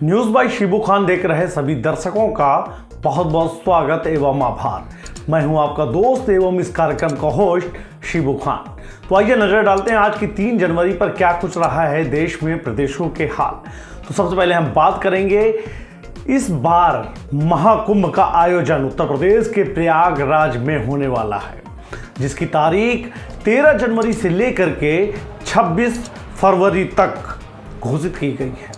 News bye Shibu Khan देख रहे सभी दर्शकों का बहुत बहुत स्वागत एवं आभार। मैं हूं आपका दोस्त एवं इस कार्यक्रम का होस्ट शिबू खान। तो आइए नजर डालते हैं आज की 3 जनवरी पर क्या कुछ रहा है देश में प्रदेशों के हाल। तो सबसे पहले हम बात करेंगे इस बार महाकुंभ का आयोजन उत्तर प्रदेश के प्रयागराज में होने वाला है, जिसकी तारीख 13 जनवरी से लेकर के 26 फरवरी तक घोषित की गई है।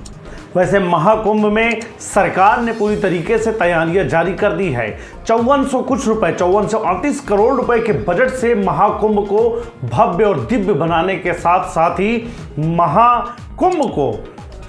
वैसे महाकुंभ में सरकार ने पूरी तरीके से तैयारियां जारी कर दी है। 5438 करोड़ रुपए के बजट से महाकुंभ को भव्य और दिव्य बनाने के साथ साथ ही महाकुंभ को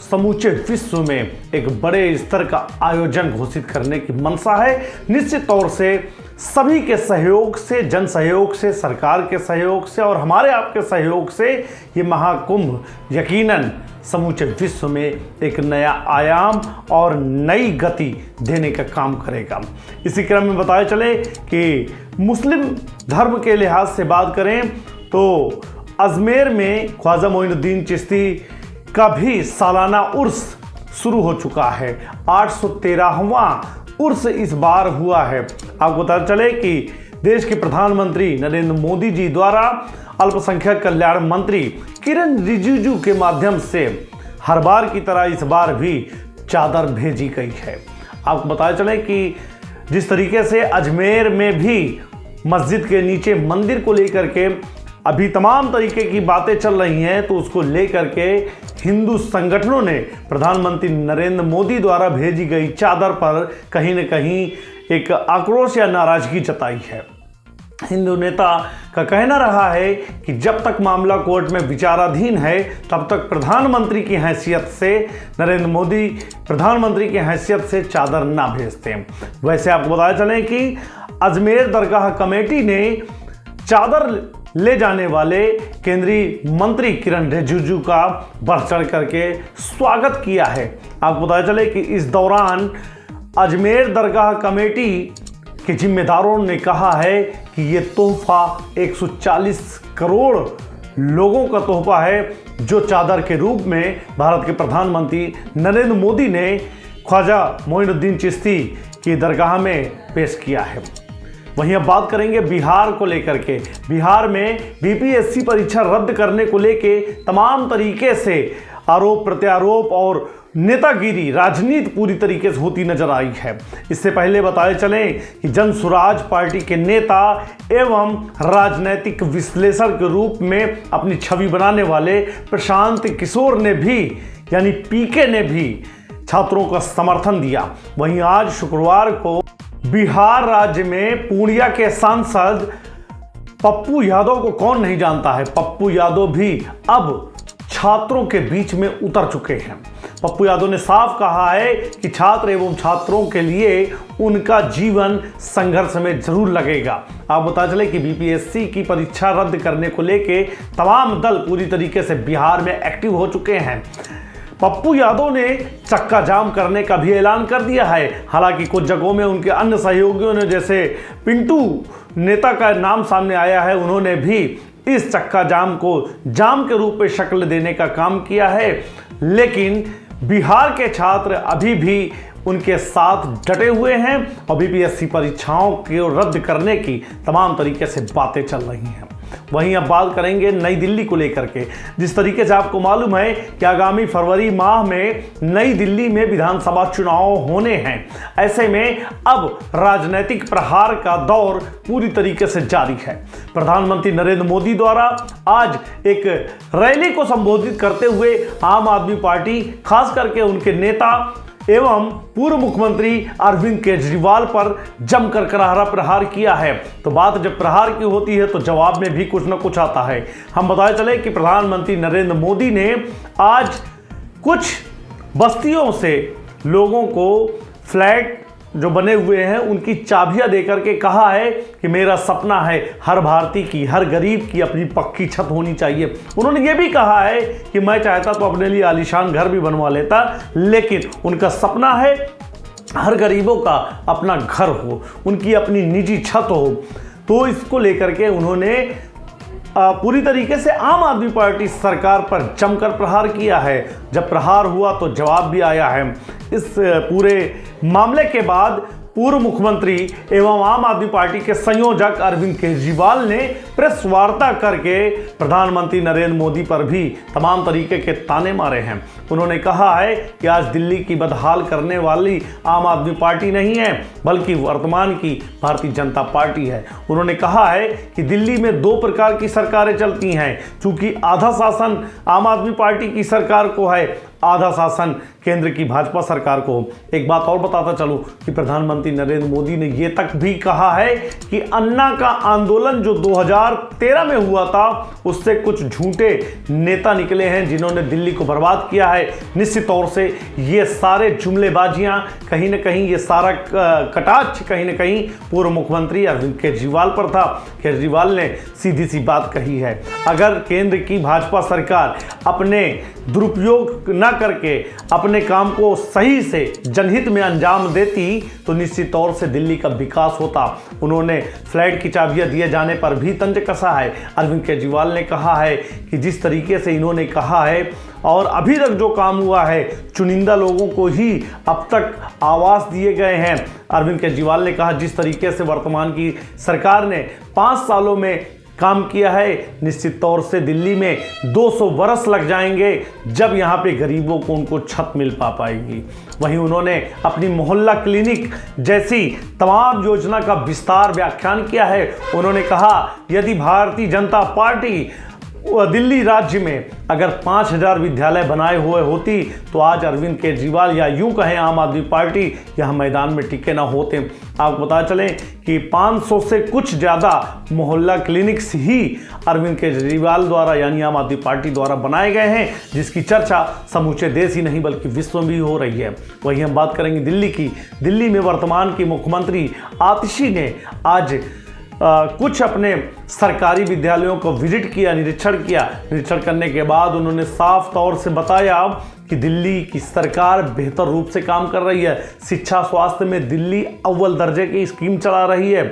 समूचे विश्व में एक बड़े स्तर का आयोजन घोषित करने की मंशा है। निश्चित तौर से सभी के सहयोग से, जन सहयोग से, सरकार के सहयोग से और हमारे आपके सहयोग से ये महाकुंभ यकीनन समूचे विश्व में एक नया आयाम और नई गति देने का काम करेगा। इसी क्रम में बताया चले कि मुस्लिम धर्म के लिहाज से बात करें तो अजमेर में ख्वाजा मोइनुद्दीन चिश्ती का भी सालाना उर्स शुरू हो चुका है। 813वां उर्स इस बार हुआ है। आपको पता चले कि देश के प्रधानमंत्री नरेंद्र मोदी जी द्वारा अल्पसंख्यक कल्याण मंत्री किरण रिजिजू के माध्यम से हर बार की तरह इस बार भी चादर भेजी गई है। आपको बताया चले कि जिस तरीके से अजमेर में भी मस्जिद के नीचे मंदिर को लेकर के अभी तमाम तरीके की बातें चल रही हैं, तो उसको लेकर के हिंदू संगठनों ने प्रधानमंत्री नरेंद्र मोदी द्वारा भेजी गई चादर पर कहीं न कहीं एक आक्रोश या नाराजगी जताई है। हिंदू नेता का कहना रहा है कि जब तक मामला कोर्ट में विचाराधीन है तब तक प्रधानमंत्री की हैसियत से नरेंद्र मोदी प्रधानमंत्री की हैसियत से चादर ना भेजते। वैसे आपको बताया चले कि अजमेर दरगाह कमेटी ने चादर ले जाने वाले केंद्रीय मंत्री किरण रिजिजू का बढ़ चढ़ करके स्वागत किया है। आपको बताया चले कि इस दौरान अजमेर दरगाह कमेटी के जिम्मेदारों ने कहा है कि ये तोहफा 140 करोड़ लोगों का तोहफा है, जो चादर के रूप में भारत के प्रधानमंत्री नरेंद्र मोदी ने ख्वाजा मोइनुद्दीन चिश्ती की दरगाह में पेश किया है। वहीं अब बात करेंगे बिहार को लेकर के। बिहार में बीपीएससी परीक्षा रद्द करने को लेके तमाम तरीके से आरोप प्रत्यारोप और नेतागिरी राजनीति पूरी तरीके से होती नजर आई है। इससे पहले बताए चलें कि जन सुराज पार्टी के नेता एवं राजनीतिक विश्लेषक के रूप में अपनी छवि बनाने वाले प्रशांत किशोर ने भी यानी पीके ने भी छात्रों का समर्थन दिया। वहीं आज शुक्रवार को बिहार राज्य में पूर्णिया के सांसद पप्पू यादव को कौन नहीं जानता है। पप्पू यादव भी अब छात्रों के बीच में उतर चुके हैं। पप्पू यादव ने साफ कहा है कि छात्र एवं छात्रों के लिए उनका जीवन संघर्ष में जरूर लगेगा। आप बता चले कि बीपीएससी की परीक्षा रद्द करने को लेके तमाम दल पूरी तरीके से बिहार में एक्टिव हो चुके हैं। पप्पू यादव ने चक्का जाम करने का भी ऐलान कर दिया है। हालांकि कुछ जगहों में उनके अन्य सहयोगियों ने, जैसे पिंटू नेता का नाम सामने आया है, उन्होंने भी इस चक्का जाम को जाम के रूप में शक्ल देने का काम किया है। लेकिन बिहार के छात्र अभी भी उनके साथ डटे हुए हैं और बीपीएससी परीक्षाओं को रद्द करने की तमाम तरीके से बातें चल रही हैं। वहीं अब बात करेंगे नई दिल्ली को लेकर के। जिस तरीके से आपको मालूम है कि आगामी फरवरी माह में नई दिल्ली में विधानसभा चुनाव होने हैं, ऐसे में अब राजनीतिक प्रहार का दौर पूरी तरीके से जारी है। प्रधानमंत्री नरेंद्र मोदी द्वारा आज एक रैली को संबोधित करते हुए आम आदमी पार्टी, खास करके उनके नेता एवं पूर्व मुख्यमंत्री अरविंद केजरीवाल पर जमकर करारा प्रहार किया है। तो बात जब प्रहार की होती है तो जवाब में भी कुछ न कुछ आता है। हम बताए चले कि प्रधानमंत्री नरेंद्र मोदी ने आज कुछ बस्तियों से लोगों को फ्लैट जो बने हुए हैं उनकी चाबियां देकर के कहा है कि मेरा सपना है हर भारतीय की, हर गरीब की अपनी पक्की छत होनी चाहिए। उन्होंने ये भी कहा है कि मैं चाहता तो अपने लिए आलीशान घर भी बनवा लेता, लेकिन उनका सपना है हर गरीबों का अपना घर हो, उनकी अपनी निजी छत हो। तो इसको लेकर के उन्होंने पूरी तरीके से आम आदमी पार्टी सरकार पर जमकर प्रहार किया है। जब प्रहार हुआ तो जवाब भी आया है। इस पूरे मामले के बाद पूर्व मुख्यमंत्री एवं आम आदमी पार्टी के संयोजक अरविंद केजरीवाल ने प्रेस वार्ता करके प्रधानमंत्री नरेंद्र मोदी पर भी तमाम तरीके के ताने मारे हैं। उन्होंने कहा है कि आज दिल्ली की बदहाल करने वाली आम आदमी पार्टी नहीं है, बल्कि वर्तमान की भारतीय जनता पार्टी है। उन्होंने कहा है कि दिल्ली में दो प्रकार की सरकारें चलती हैं, चूंकि आधा शासन आम आदमी पार्टी की सरकार को है, आधा शासन केंद्र की भाजपा सरकार को। एक बात और बताता चलूं कि प्रधानमंत्री नरेंद्र मोदी ने यह तक भी कहा है कि अन्ना का आंदोलन जो 2013 में हुआ था उससे कुछ झूठे नेता निकले हैं जिन्होंने दिल्ली को बर्बाद किया है। निश्चित तौर से ये सारे जुमलेबाजियां कहीं ना कहीं, ये सारा कटाक्ष कहीं ना कहीं पूर्व मुख्यमंत्री अरविंद केजरीवाल पर था। केजरीवाल ने सीधी सी बात कही है, अगर केंद्र की भाजपा सरकार अपने दुरुपयोग न करके अपने काम को सही से जनहित में अंजाम देती तो निश्चित तौर से दिल्ली का विकास होता। उन्होंने फ्लैट की चाबियां दिए जाने पर भी तंज कसा है। अरविंद केजरीवाल ने कहा है कि जिस तरीके से इन्होंने कहा है और अभी तक जो काम हुआ है, चुनिंदा लोगों को ही अब तक आवास दिए गए हैं। अरविंद केजरीवाल ने कहा जिस तरीके से वर्तमान की सरकार ने 5 सालों में काम किया है, निश्चित तौर से दिल्ली में 200 बरस लग जाएंगे जब यहाँ पे गरीबों को उनको छत मिल पाएगी। वहीं उन्होंने अपनी मोहल्ला क्लिनिक जैसी तमाम योजना का विस्तार व्याख्यान किया है। उन्होंने कहा यदि भारतीय जनता पार्टी दिल्ली राज्य में अगर 5000 विद्यालय बनाए हुए होती तो आज अरविंद केजरीवाल या यूं कहें आम आदमी पार्टी यहाँ मैदान में टिके ना होते। आपको पता चले कि 500 से कुछ ज़्यादा मोहल्ला क्लिनिक्स ही अरविंद केजरीवाल द्वारा यानी आम आदमी पार्टी द्वारा बनाए गए हैं, जिसकी चर्चा समूचे देश ही नहीं बल्कि विश्व में भी हो रही है। वही हम बात करेंगे दिल्ली की। दिल्ली में वर्तमान की मुख्यमंत्री आतिशी ने आज कुछ अपने सरकारी विद्यालयों को विजिट किया, निरीक्षण किया। निरीक्षण करने के बाद उन्होंने साफ तौर से बताया कि दिल्ली की सरकार बेहतर रूप से काम कर रही है। शिक्षा स्वास्थ्य में दिल्ली अव्वल दर्जे की स्कीम चला रही है।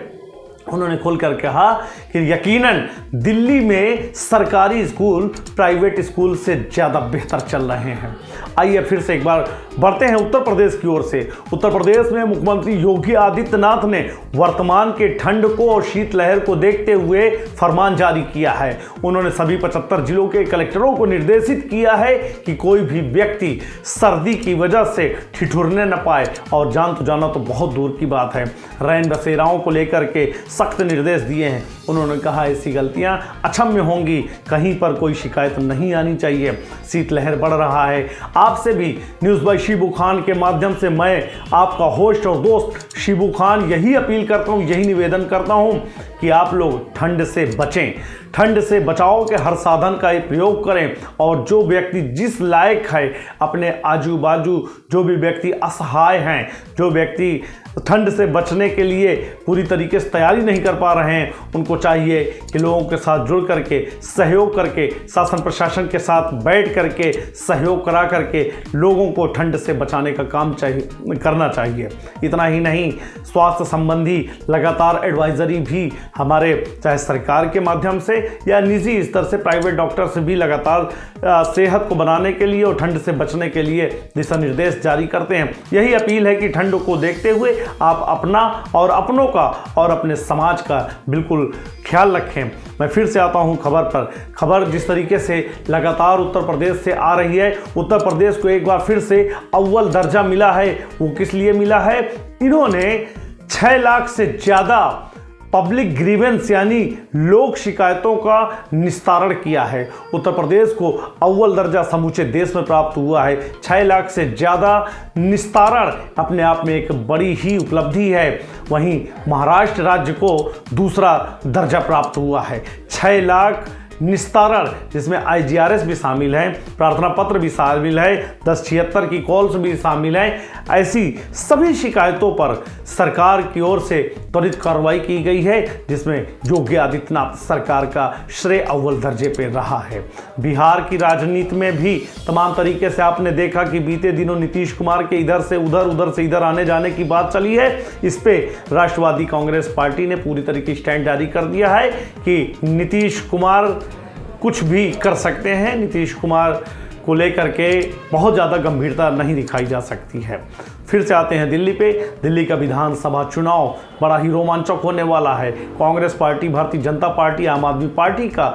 उन्होंने खोल कर कहा कि यकीनन दिल्ली में सरकारी स्कूल प्राइवेट स्कूल से ज़्यादा बेहतर चल रहे हैं। आइए फिर से एक बार बढ़ते हैं उत्तर प्रदेश की ओर से। उत्तर प्रदेश में मुख्यमंत्री योगी आदित्यनाथ ने वर्तमान के ठंड को और शीतलहर को देखते हुए फरमान जारी किया है। उन्होंने सभी 75 जिलों के कलेक्टरों को निर्देशित किया है कि कोई भी व्यक्ति सर्दी की वजह से ठिठुरने न पाए, और जान तो जाना तो बहुत दूर की बात है। रैन बसेराओं को लेकर के सख्त निर्देश दिए हैं। उन्होंने कहा ऐसी गलतियां अक्षम्य होंगी, कहीं पर कोई शिकायत नहीं आनी चाहिए। शीतलहर बढ़ रहा है। आपसे भी न्यूज़ बाय शिबू खान के माध्यम से मैं आपका होस्ट और दोस्त शिबू खान यही अपील करता हूं, यही निवेदन करता हूं कि आप लोग ठंड से बचें। ठंड से बचाव के हर साधन का प्रयोग करें, और जो व्यक्ति जिस लायक है, अपने आजू बाजू जो भी व्यक्ति असहाय हैं, जो व्यक्ति ठंड से बचने के लिए पूरी तरीके से तैयारी नहीं कर पा रहे हैं, उनको चाहिए कि लोगों के साथ जुड़ करके सहयोग करके शासन प्रशासन के साथ बैठ करके सहयोग करा करके लोगों को ठंड से बचाने का काम करना चाहिए। इतना ही नहीं, स्वास्थ्य संबंधी लगातार एडवाइजरी भी हमारे चाहे सरकार के माध्यम से या निजी स्तर से प्राइवेट डॉक्टर से भी लगातार सेहत को बनाने के लिए और ठंड से बचने के लिए दिशा निर्देश जारी करते हैं। यही अपील है कि ठंड को देखते हुए आप अपना और अपनों का और अपने समाज का बिल्कुल ख्याल रखें। मैं फिर से आता हूं खबर पर। खबर जिस तरीके से लगातार उत्तर प्रदेश से आ रही है, उत्तर प्रदेश को एक बार फिर से अव्वल दर्जा मिला है। वो किस लिए मिला है? इन्होंने 6 लाख से ज़्यादा पब्लिक ग्रीवेंस यानी लोक शिकायतों का निस्तारण किया है। उत्तर प्रदेश को अव्वल दर्जा समूचे देश में प्राप्त हुआ है। 6 लाख से ज़्यादा निस्तारण अपने आप में एक बड़ी ही उपलब्धि है। वहीं महाराष्ट्र राज्य को दूसरा दर्जा प्राप्त हुआ है। 6 लाख निस्तारण, जिसमें IGRS भी शामिल है, प्रार्थना पत्र भी शामिल है, 1076 की कॉल्स भी शामिल है। ऐसी सभी शिकायतों पर सरकार की ओर से त्वरित कार्रवाई की गई है, जिसमें योगी आदित्यनाथ सरकार का श्रेय अव्वल दर्जे पे रहा है। बिहार की राजनीति में भी तमाम तरीके से आपने देखा कि बीते दिनों नीतीश कुमार के इधर से उधर से इधर आने जाने की बात चली है। इस पे राष्ट्रवादी कांग्रेस पार्टी ने पूरी तरीके स्टैंड जारी कर दिया है कि नीतीश कुमार कुछ भी कर सकते हैं। नीतीश कुमार को लेकर के बहुत ज़्यादा गंभीरता नहीं दिखाई जा सकती है। फिर से आते हैं दिल्ली पे। दिल्ली का विधानसभा चुनाव बड़ा ही रोमांचक होने वाला है। कांग्रेस पार्टी, भारतीय जनता पार्टी, आम आदमी पार्टी का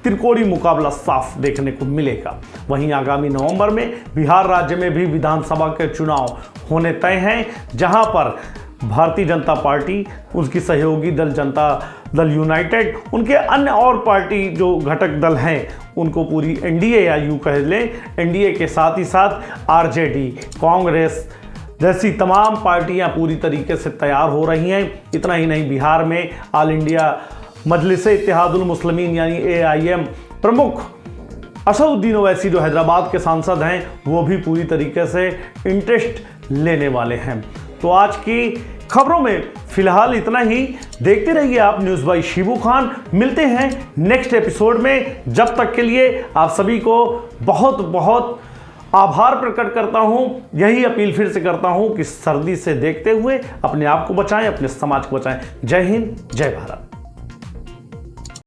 त्रिकोणीय मुकाबला साफ देखने को मिलेगा। वहीं आगामी नवंबर में बिहार राज्य में भी विधानसभा के चुनाव होने तय हैं, जहां पर भारतीय जनता पार्टी, उसकी सहयोगी दल जनता दल यूनाइटेड, उनके अन्य और पार्टी जो घटक दल हैं उनको पूरी एनडीए या यूं कह लें एनडीए के साथ ही साथ आरजेडी, कांग्रेस जैसी तमाम पार्टियां पूरी तरीके से तैयार हो रही हैं। इतना ही नहीं, बिहार में ऑल इंडिया मजलिस इत्तेहादुल मुस्लिमीन यानी AIM प्रमुख असदुद्दीन ओवैसी जो हैदराबाद के सांसद हैं वो भी पूरी तरीके से इंटरेस्ट लेने वाले हैं। तो आज की खबरों में फिलहाल इतना ही। देखते रहिए आप न्यूज़ बाय शिबू खान। मिलते हैं नेक्स्ट एपिसोड में। जब तक के लिए आप सभी को बहुत बहुत आभार प्रकट करता हूं। यही अपील फिर से करता हूं कि सर्दी से देखते हुए अपने आप को बचाएं, अपने समाज को बचाएं। जय हिंद, जय भारत।